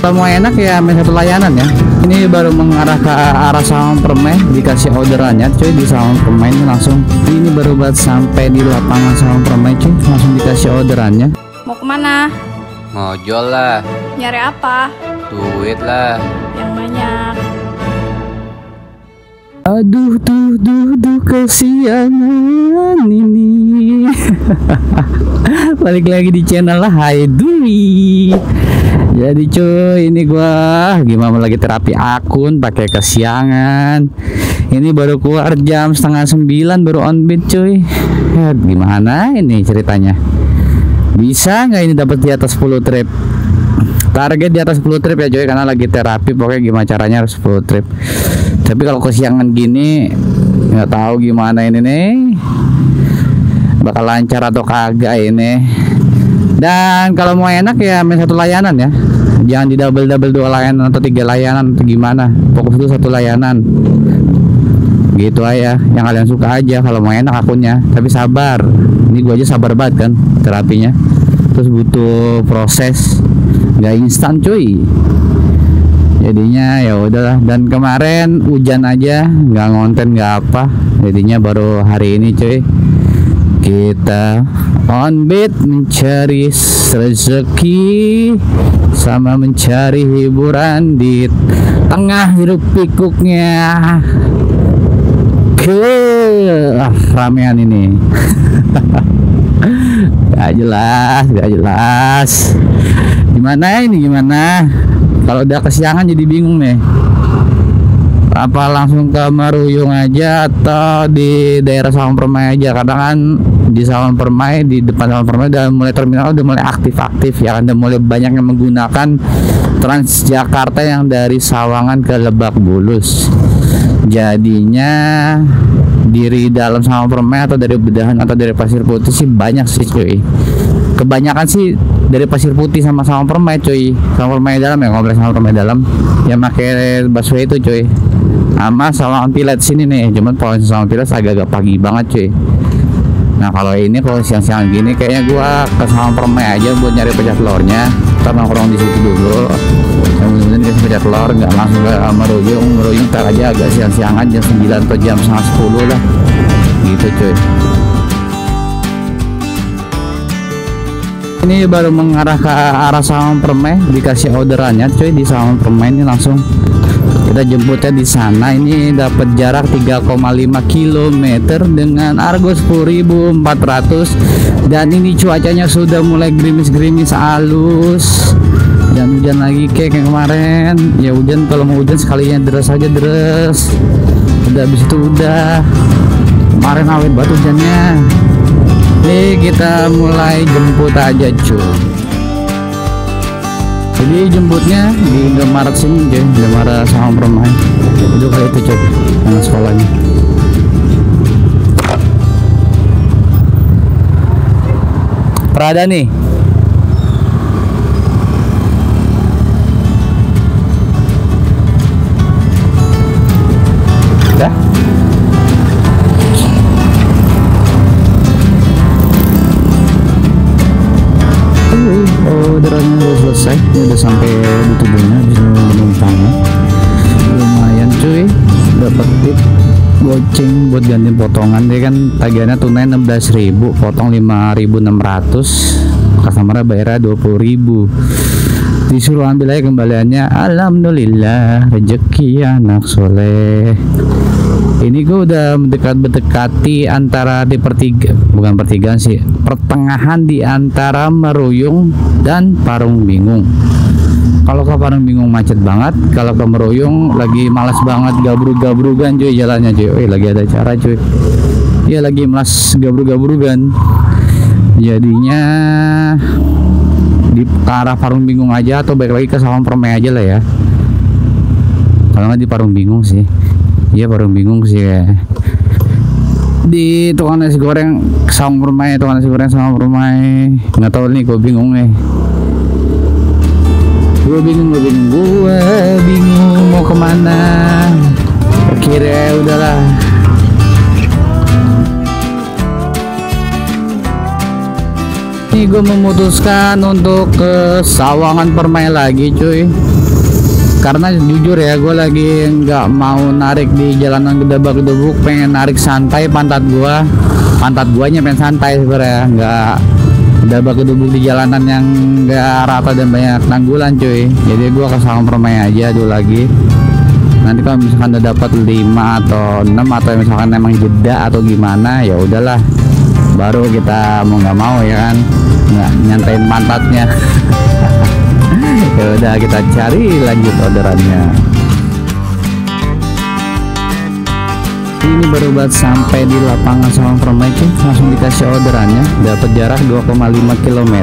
Kalau mau enak ya main satu layanan ya. Ini baru mengarah ke arah Sawangan Permai, dikasih orderannya cuy di Sawangan Permai ini langsung. Ini baru buat sampai di lapangan Sawangan Permai cuy, langsung dikasih orderannya. Mau kemana? Ngojol lah. Nyari apa? Duit lah. Yang banyak. Aduh kesiangan ini. Balik lagi di channel lah, Hai Dwi. Jadi cuy, ini gua gimana lagi terapi akun pakai kesiangan. Ini baru keluar jam 8:30 baru on beat cuy. Ya, gimana ini ceritanya? Bisa nggak ini dapat di atas 10 trip? Target di atas 10 trip ya cuy, karena lagi terapi. Pokoknya gimana caranya harus 10 trip. Tapi kalau kesiangan gini nggak tahu gimana ini nih, bakal lancar atau kagak ini. Dan kalau mau enak ya main satu layanan ya, jangan di double 2 layanan atau 3 layanan atau gimana. Fokus dulu satu layanan gitu aja, yang kalian suka aja kalau mau enak akunnya. Tapi sabar, ini gua aja sabar banget kan terapinya, terus butuh proses, nggak instan cuy. Jadinya ya udahlah. Dan kemarin hujan aja, nggak ngonten nggak apa, jadinya baru hari ini cuy kita on beat mencari rezeki sama mencari hiburan di tengah hiruk pikuknya ke ramean ini. Gak jelas gimana ini, gimana kalau udah kesiangan jadi bingung nih, apa langsung ke Maruyung aja atau di daerah Sawangan Permai aja. Kadang kan di Sawangan Permai, di depan Sawangan Permai udah mulai terminal, udah mulai aktif ya kan, udah mulai banyak yang menggunakan Transjakarta yang dari Sawangan ke Lebak Bulus. Jadinya diri dalam Sawangan Permai atau dari Bedahan atau dari Pasir Putih sih banyak sih cuy. Kebanyakan sih dari Pasir Putih sama Sawangan Permai cuy. Sawangan Permai dalam ya, kompleks Sawangan Permai dalam yang pakai busway itu cuy. Sama Sawangan Pilet sini nih, cuman kalau Sawangan Pilet agak-agak pagi banget cuy. Nah kalau ini kalau siang-siang gini kayaknya gua ke Sawangan Permai aja buat nyari pecah telurnya. Kita nongkrong di situ dulu. Kemudian dikasih pecah telur, nggak langsung ke Maruyung ntar aja agak siang-siangan jam 9 atau jam 9:30 lah. Gitu cuy. Ini baru mengarah ke arah Sawangan Permai, dikasih orderannya cuy di Sawangan Permai ini langsung. Kita jemputnya di sana. Ini dapat jarak 3,5 km dengan argo 10.400. Dan ini cuacanya sudah mulai gerimis-gerimis halus. Jangan hujan lagi kayak kemarin. Ya hujan, kalau mau hujan sekalinya deres aja deres. Udah habis itu udah. Kemarin awet banget hujannya. Nih kita mulai jemput aja cuy. Jadi jemputnya di Indomaret sini cuy, Indomaret Sawangan Permai. Itu kayak itu cuy, anak sekolahnya. Prada nih. Udah. Orderannya udah selesai, ini udah sampai di tubuhnya, bisa penumpangnya. Lumayan cuy, dapat tip goceng buat ganti potongan. Dia kan tagihannya tunai 16.000, potong 5.600, customer bayarnya 20.000. Disuruh ambil aja kembaliannya. Alhamdulillah rezeki anak soleh. Ini gue udah mendekati antara di bukan pertigaan sih, pertengahan di antara Maruyung dan Parung Bingung. Kalau ke Parung Bingung macet banget, kalau ke Maruyung lagi malas banget, gabrug-gabrugan cuy jalannya cuy. Lagi ada acara cuy. Ya lagi malas gabrug-gabrugan. Jadinya di arah Parung Bingung aja atau balik lagi ke Sawangan Permai aja lah ya. Kalau nggak di Parung Bingung sih. Iya Parung Bingung sih ya. Di tukang nasi goreng Sawangan Permai, tukang nasi goreng Sawangan Permai. Nggak tahu nih, gue bingung nih. Gue bingung mau kemana. Akhirnya udahlah. Ini gue memutuskan untuk ke Sawangan Permai lagi cuy, karena jujur ya gue lagi nggak mau narik di jalanan gedebak-gedebuk, pengen narik santai. Pantat guanya pengen santai sebenarnya, nggak gedebak-gedebuk di jalanan yang nggak rata dan banyak tanggulan cuy. Jadi gue ke Sawangan Permai aja dulu lagi. Nanti kalau misalkan udah dapat 5 atau 6 atau misalkan emang jeda atau gimana, ya udahlah, baru kita mau nggak mau ya kan, nggak nyantain pantatnya. Ya udah, kita cari lanjut orderannya. Ini baru buat sampai di lapangan Sawangan Permai cuy, langsung dikasih orderannya. Dapat jarak 2,5 km.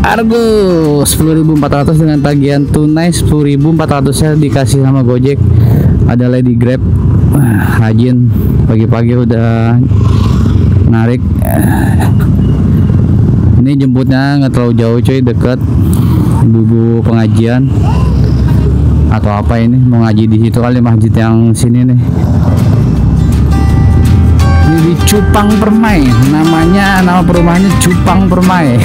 Argo 10.400 dengan tagihan tunai 10.400 nya dikasih sama Gojek. Ada Lady Grab. Rajin pagi-pagi udah narik. Ini jemputnya nggak terlalu jauh cuy, deket Bugu pengajian atau apa ini, mau ngaji di situ kali, masjid yang sini nih. Ini di Cupang Permai, nama perumahannya Cupang Permai.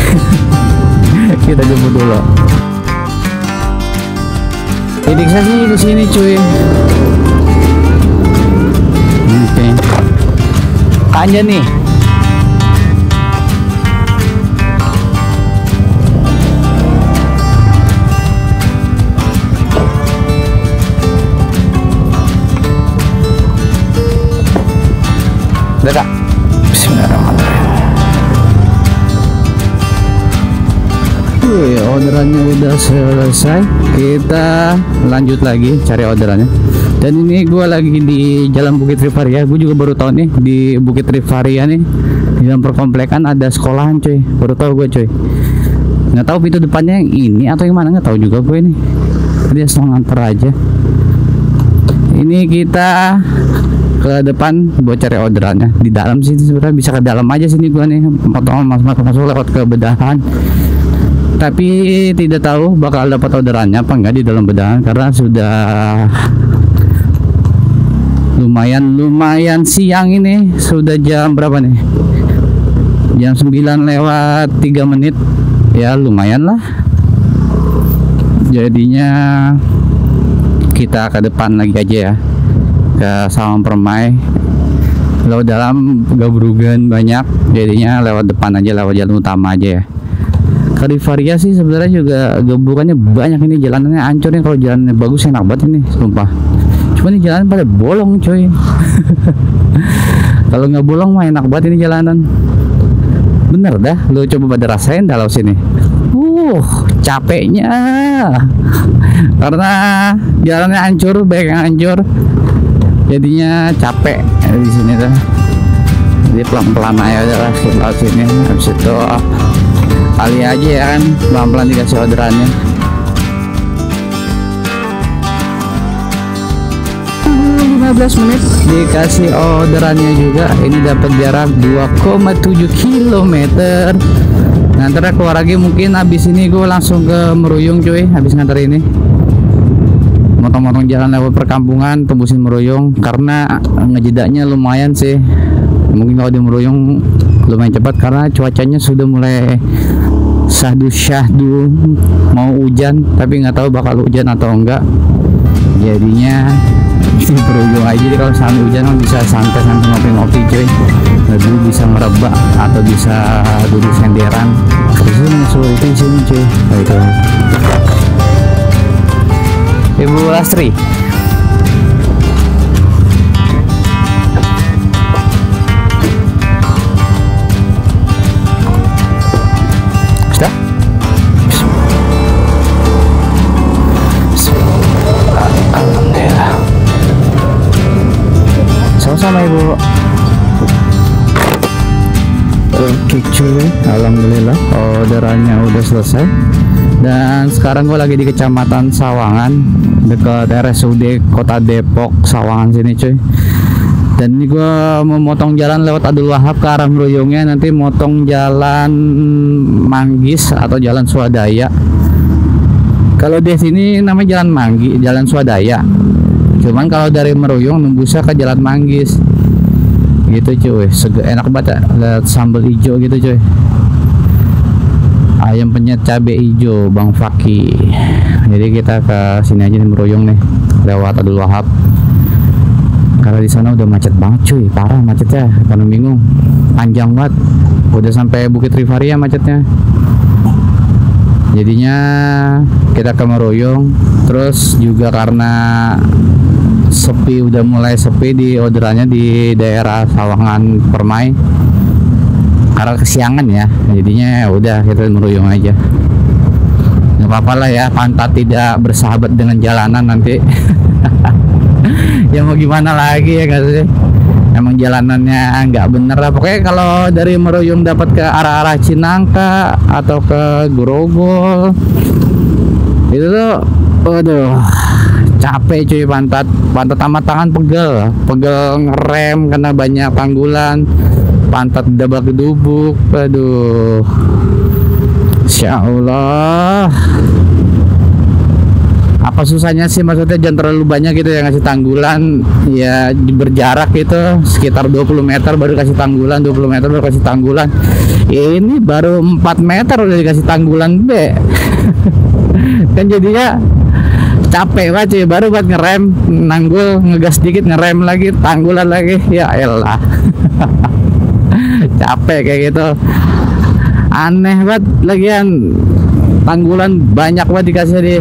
Kita jemput dulu. Indeksnya sih ke sini cuy. Oke. Tanya nih. Udah kak. Bismillahirrahmanirrahim. Orderannya udah selesai, kita lanjut lagi cari orderannya. Dan ini gue lagi di Jalan Bukit Rivaria. Gue juga baru tahu nih di Bukit Rivaria nih, di dalam perkomplekan ada sekolahan cuy, baru tahu gue cuy. Nggak tahu pintu depannya yang ini atau yang mana, nggak tahu juga gue ini. Dia langsung nganter aja. Ini kita ke depan buat cari orderannya. Di dalam sih sebenarnya, bisa ke dalam aja sini gue nih, masuk lewat ke bedahan. Tapi tidak tahu bakal dapat orderannya apa enggak di dalam bedahan, karena sudah lumayan siang ini. Sudah jam berapa nih? Jam 9 lewat 3 menit. Ya lumayan lah. Jadinya kita ke depan lagi aja ya, ke Sawangan Permai. Lewat dalam gabrugan banyak, jadinya lewat depan aja, lewat jalan utama aja ya. Ke Rivaria sih sebenarnya juga gabungannya banyak, ini jalanannya hancur nih. Kalau jalannya bagus enak banget ini sumpah, cuma ini jalan pada bolong coy. Kalau nggak bolong mah enak banget ini jalanan, bener dah. Lo coba pada rasain dah lo sini, capeknya karena jalannya hancur, banyak yang hancur, jadinya capek di sini dah. Jadi pelan-pelan aja lah kita sini, habis itu kali aja ya kan, pelan-pelan dikasih orderannya. 15 menit dikasih orderannya juga. Ini dapat jarak 2,7 km. Nganter keluar lagi, mungkin habis ini gue langsung ke Meruyung cuy. Habis nganter ini motong-motong jalan lewat perkampungan, tembusin Meruyung, karena ngejedaknya lumayan sih. Mungkin kalau di Meruyung lumayan cepat karena cuacanya sudah mulai syahdu mau hujan, tapi nggak tahu bakal hujan atau enggak. Jadinya di Meruyung aja. Jadi kalau sambil hujan bisa santai ngopi-ngopi cuy, lebih bisa merebak atau bisa duduk senderan. Terus suruh itu sini cuy. Itu Ibu Lastri. Sudah? Alhamdulillah. Sama-sama Ibu. Oke cuy, alhamdulillah orderannya udah selesai. Dan sekarang gue lagi di Kecamatan Sawangan, dekat RSUD Kota Depok Sawangan sini cuy. Dan ini gue mau motong jalan lewat Abdul Wahab ke arah Meruyungnya, nanti motong jalan Manggis atau jalan Swadaya. Kalau di sini namanya jalan Manggis, jalan Swadaya. Cuman kalau dari Meruyung nembusnya ke jalan Manggis gitu cuy. Enak banget ya, lihat sambal hijau gitu cuy. Ayam penyet cabe hijau Bang Faki. Jadi kita ke sini aja nih, meruyung nih lewat Abdul Wahab. Karena di sana udah macet banget cuy, parah macetnya. Karena bingung, panjang banget. Udah sampai Bukit Rivaria macetnya. Jadinya kita ke Meruyung. Terus juga karena sepi, udah mulai sepi di orderannya di daerah Sawangan Permai. Karena kesiangan ya, jadinya udah kita Meruyung aja. Nggak apa-apa lah ya, pantat tidak bersahabat dengan jalanan nanti. Ya mau gimana lagi ya nggak sih? Emang jalanannya nggak bener lah. Pokoknya kalau dari Meruyung dapat ke arah-arah Cinangka atau ke Grogol itu tuh, waduh, capek cuy, pantat sama tangan pegel ngerem karena banyak tanggulan. Pantat dabak gedubuk, aduh, Insya Allah. Apa susahnya sih, maksudnya jangan terlalu banyak gitu ya ngasih tanggulan ya, berjarak gitu sekitar 20 meter baru kasih tanggulan, 20 meter baru kasih tanggulan. Ini baru 4 meter udah dikasih tanggulan be. Kan jadinya capek banget cuy, baru buat ngerem, nanggul, ngegas dikit, ngerem lagi, tanggulan lagi, ya elah. Capek kayak gitu, aneh banget. Lagian tanggulan banyak banget dikasih di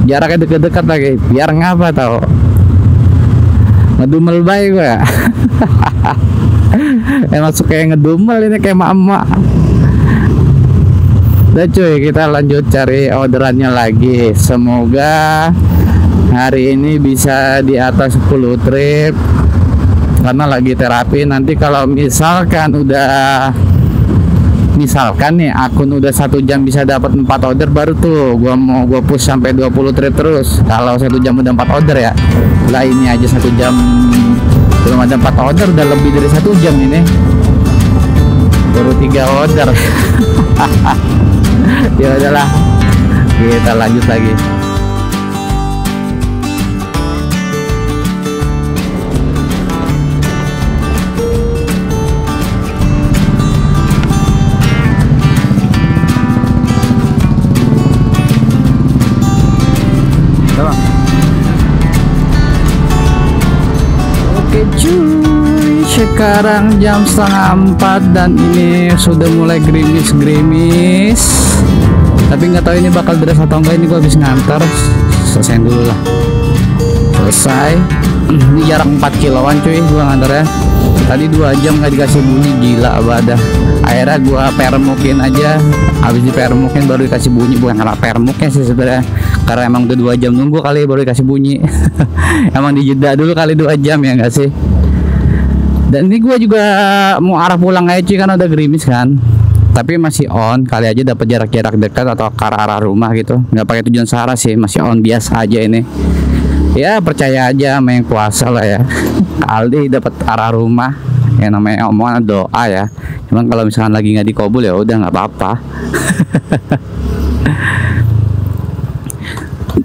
jaraknya deket-deket lagi, biar ngapa tau, ngedumel baik gue. Emang suka yang ngedumel ini kayak mama. Udah cuy, kita lanjut cari orderannya lagi. Semoga hari ini bisa di atas 10 trip karena lagi terapi. Nanti kalau misalkan nih akun udah 1 jam bisa dapat 4 order, baru tuh gua push sampai 20 trip terus. Kalau 1 jam udah 4 order ya. Lah ini aja 1 jam belum ada 4 order, udah lebih dari 1 jam ini. Baru 3 order. Ya udahlah, kita lanjut lagi. Oke cuy, sekarang jam 3:30 dan ini sudah mulai gerimis. Tapi nggak tahu ini bakal beres atau enggak. Ini gua habis ngantar, selesaiin dulu lah. Selesai. Ini jarak 4 kiloan cuy gua ngantarnya. Tadi 2 jam nggak dikasih bunyi, gila badah. Akhirnya gua permukin aja. Habis dipermukin baru dikasih bunyi. Bukan karena permuknya sih sebenarnya, karena emang udah 2 jam nunggu kali baru dikasih bunyi. Emang dijeda dulu kali 2 jam ya nggak sih. Dan ini gue juga mau arah pulang aja cuy, kan udah gerimis kan, tapi masih on. Kali aja dapat jarak-jarak dekat atau ke arah rumah gitu, nggak pakai tujuan searah sih, masih on biasa aja ini. Ya percaya aja sama yang kuasa lah ya. Kali dapat arah rumah, yang namanya omongan doa ya. Cuman kalau misalkan lagi nggak dikabul ya udah nggak apa-apa.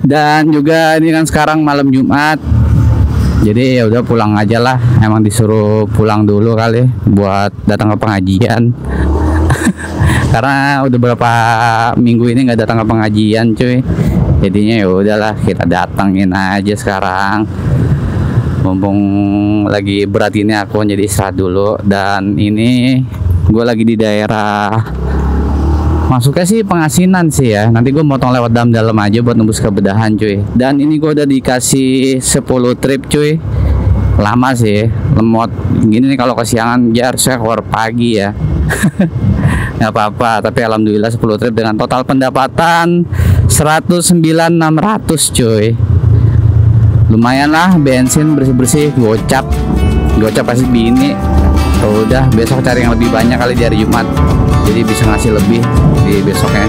Dan juga ini kan sekarang malam Jumat, jadi ya udah pulang aja lah. Emang disuruh pulang dulu kali buat datang ke pengajian. Karena udah berapa minggu ini nggak datang ke pengajian cuy. Jadinya ya udahlah, kita datangin aja sekarang. Mumpung lagi berat ini aku jadi istirahat dulu. Dan ini gue lagi di daerah, masuknya sih Pengasinan sih ya. Nanti gue motong lewat dalam aja buat nembus ke Bedahan cuy. Dan ini gue udah dikasih 10 trip cuy. Lama sih, lemot gini nih. Kalau kesiangan ya harusnya keluar pagi ya. Nggak apa-apa, tapi alhamdulillah 10 trip dengan total pendapatan 109.600 cuy. Lumayan lah, bensin bersih-bersih, gocap kasih bini. Udah besok cari yang lebih banyak kali di hari Jumat, jadi bisa ngasih lebih di besoknya.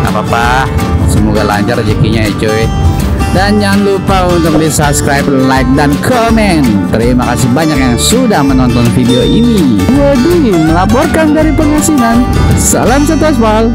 Nggak apa-apa, semoga lancar rezekinya ya cuy. Dan jangan lupa untuk di subscribe, like, dan komen. Terima kasih banyak yang sudah menonton video ini. Gua Dwi melaporkan dari Pengasinan. Salam satu aspal.